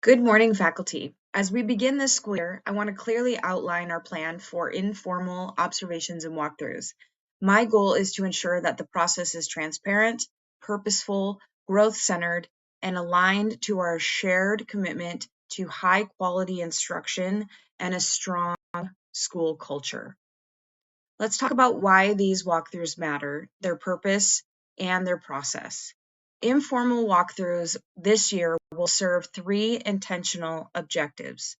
Good morning, faculty. As we begin this school year, I want to clearly outline our plan for informal observations and walkthroughs. My goal is to ensure that the process is transparent, purposeful, growth-centered, and aligned to our shared commitment to high-quality instruction and a strong school culture. Let's talk about why these walkthroughs matter, their purpose, and their process. Informal walkthroughs this year will serve three intentional objectives.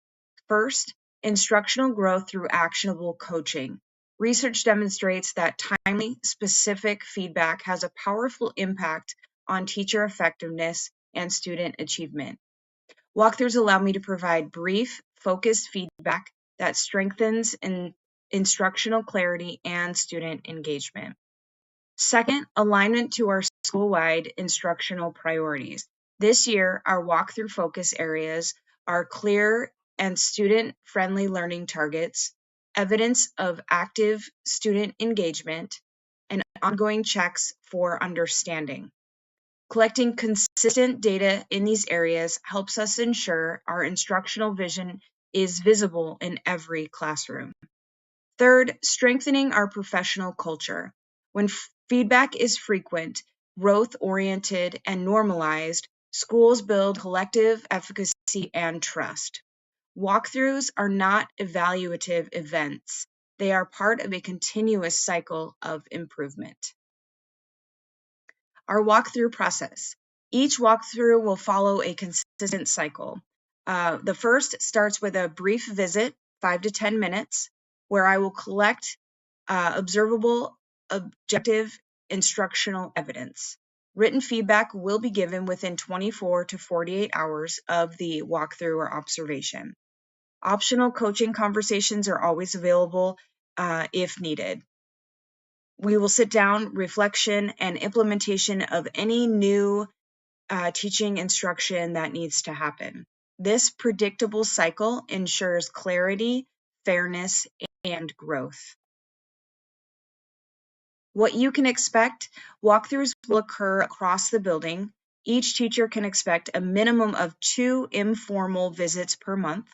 First, instructional growth through actionable coaching. Research demonstrates that timely, specific feedback has a powerful impact on teacher effectiveness and student achievement. Walkthroughs allow me to provide brief, focused feedback that strengthens instructional clarity and student engagement. Second, alignment to our school-wide instructional priorities. This year, our walkthrough focus areas are clear and student-friendly learning targets, evidence of active student engagement, and ongoing checks for understanding. Collecting consistent data in these areas helps us ensure our instructional vision is visible in every classroom. Third, strengthening our professional culture. When feedback is frequent, growth-oriented, and normalized, schools build collective efficacy and trust. Walkthroughs are not evaluative events. They are part of a continuous cycle of improvement. Our walkthrough process. Each walkthrough will follow a consistent cycle. The first starts with a brief visit, 5 to 10 minutes, where I will collect observable, objective instructional evidence. Written feedback will be given within 24 to 48 hours of the walkthrough or observation. Optional coaching conversations are always available if needed. We will sit down, reflection, and implementation of any new teaching instruction that needs to happen. This predictable cycle ensures clarity, fairness, and growth. What you can expect, walkthroughs will occur across the building. Each teacher can expect a minimum of 2 informal visits per month,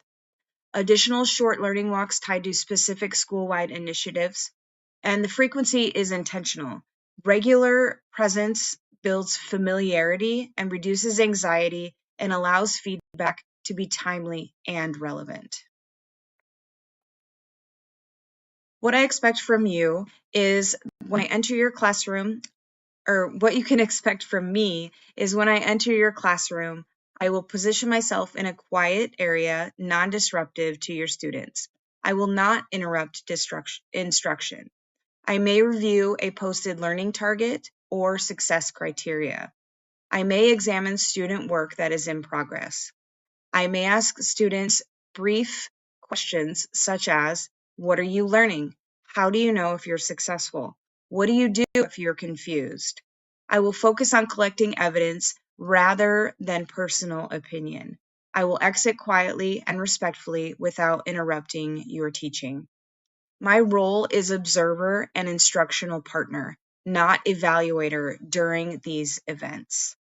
additional short learning walks tied to specific school-wide initiatives, and the frequency is intentional. Regular presence builds familiarity and reduces anxiety and allows feedback to be timely and relevant. What I expect from you is when I enter your classroom, or what you can expect from me is when I enter your classroom, I will position myself in a quiet area, non-disruptive to your students. I will not interrupt instruction. I may review a posted learning target or success criteria. I may examine student work that is in progress. I may ask students brief questions such as, what are you learning? How do you know if you're successful? What do you do if you're confused? I will focus on collecting evidence rather than personal opinion. I will exit quietly and respectfully without interrupting your teaching. My role is observer and instructional partner, not evaluator during these events.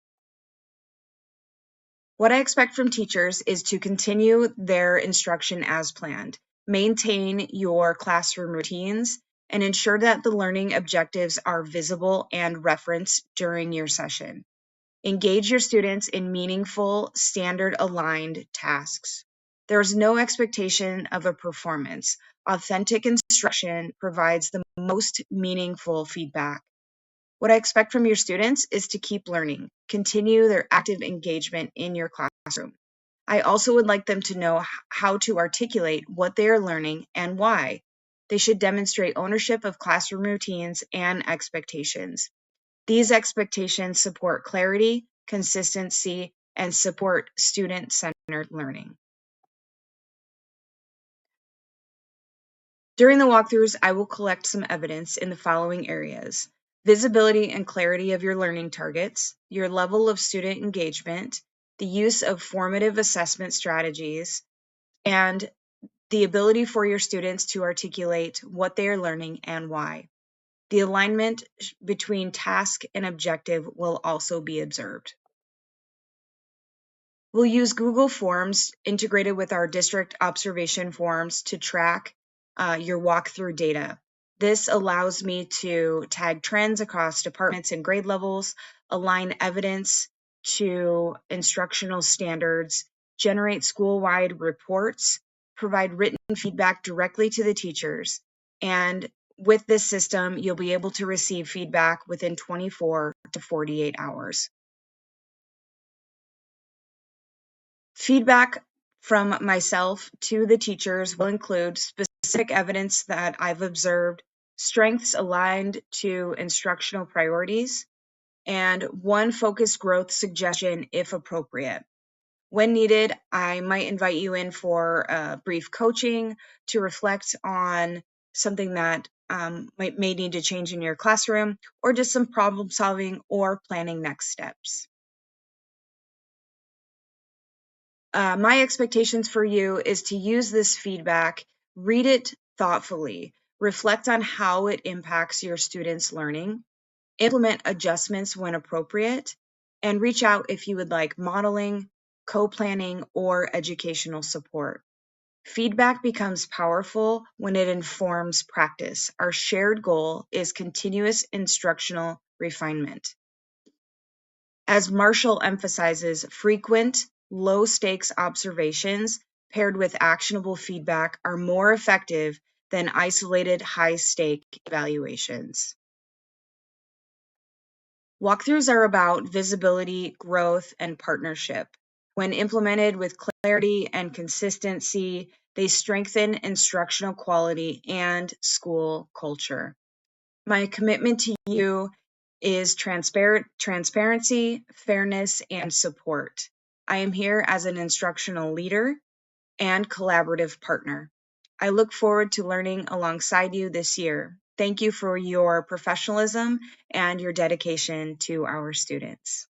What I expect from teachers is to continue their instruction as planned, maintain your classroom routines, and ensure that the learning objectives are visible and referenced during your session. Engage your students in meaningful, standard-aligned tasks. There is no expectation of a performance. Authentic instruction provides the most meaningful feedback. What I expect from your students is to keep learning, continue their active engagement in your classroom. I also would like them to know how to articulate what they are learning and why. They should demonstrate ownership of classroom routines and expectations. These expectations support clarity, consistency, and support student-centered learning. During the walkthroughs, I will collect some evidence in the following areas: visibility and clarity of your learning targets, your level of student engagement, the use of formative assessment strategies, and the ability for your students to articulate what they are learning and why. The alignment between task and objective will also be observed. We'll use Google Forms integrated with our district observation forms to track your walkthrough data. This allows me to tag trends across departments and grade levels, align evidence to instructional standards, generate school-wide reports, provide written feedback directly to the teachers. And with this system, you'll be able to receive feedback within 24 to 48 hours. Feedback from myself to the teachers will include specific evidence that I've observed, strengths aligned to instructional priorities, and one focused growth suggestion if appropriate. When needed, I might invite you in for brief coaching to reflect on something that may need to change in your classroom, or just some problem solving or planning next steps. My expectations for you is to use this feedback, read it thoughtfully, reflect on how it impacts your students' learning, implement adjustments when appropriate, and reach out if you would like modeling, co-planning, or educational support. Feedback becomes powerful when it informs practice. Our shared goal is continuous instructional refinement. As Marshall emphasizes, frequent, low-stakes observations paired with actionable feedback are more effective than isolated, high-stake evaluations. Walkthroughs are about visibility, growth, and partnership. When implemented with clarity and consistency, they strengthen instructional quality and school culture. My commitment to you is transparency, fairness, and support. I am here as an instructional leader and collaborative partner. I look forward to learning alongside you this year. Thank you for your professionalism and your dedication to our students.